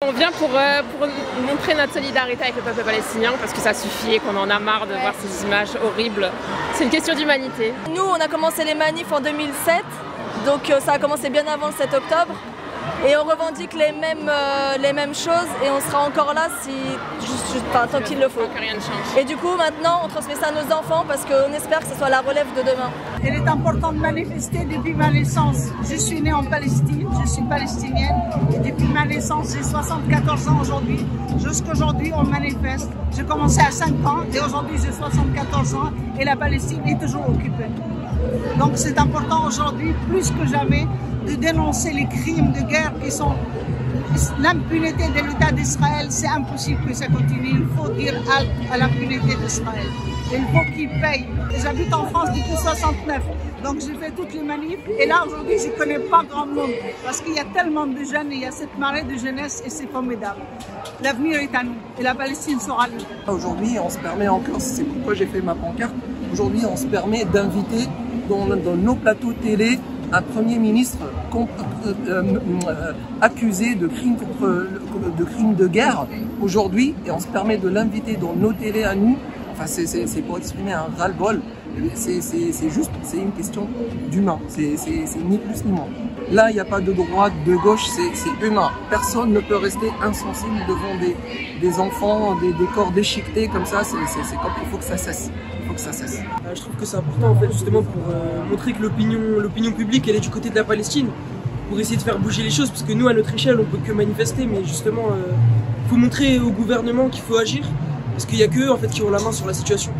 On vient pour montrer notre solidarité avec le peuple palestinien parce que ça suffit et qu'on en a marre de voir ces images horribles. C'est une question d'humanité. Nous, on a commencé les manifs en 2007, donc ça a commencé bien avant le 7 octobre. Et on revendique les mêmes choses et on sera encore là tant qu'il le faut. Que rien ne change. Et du coup maintenant on transmet ça à nos enfants parce qu'on espère que ce soit la relève de demain. Il est important de manifester depuis ma naissance. Je suis née en Palestine, je suis palestinienne et depuis ma naissance, j'ai 74 ans aujourd'hui. Jusqu'aujourd'hui on manifeste. J'ai commencé à 5 ans et aujourd'hui j'ai 74 ans et la Palestine est toujours occupée. Donc c'est important aujourd'hui plus que jamais de dénoncer les crimes de guerre qui sont l'impunité de l'État d'Israël. C'est impossible que ça continue. Il faut dire halte à l'impunité d'Israël. Il faut qu'ils payent. J'habite en France depuis 69, donc j'ai fait toutes les manifs. Et là aujourd'hui, je ne connais pas grand monde parce qu'il y a tellement de jeunes, il y a cette marée de jeunesse et c'est formidable. L'avenir est à nous et la Palestine sera nous. Aujourd'hui, on se permet encore, c'est pourquoi j'ai fait ma pancarte, aujourd'hui on se permet d'inviter dans nos plateaux télé un Premier ministre accusé de crimes de guerre aujourd'hui, et on se permet de l'inviter dans nos télés à nous. Enfin, c'est pour exprimer un ras-le-bol. C'est une question d'humain. C'est ni plus ni moins. Là, il n'y a pas de droite, de gauche, c'est humain. Personne ne peut rester insensible devant des enfants, des corps déchiquetés comme ça. Il faut que ça cesse. Je trouve que c'est important en fait justement pour montrer que l'opinion publique elle est du côté de la Palestine, pour essayer de faire bouger les choses, parce que nous à notre échelle on peut que manifester, mais justement il faut montrer au gouvernement qu'il faut agir, parce qu'il n'y a qu'eux en fait qui ont la main sur la situation.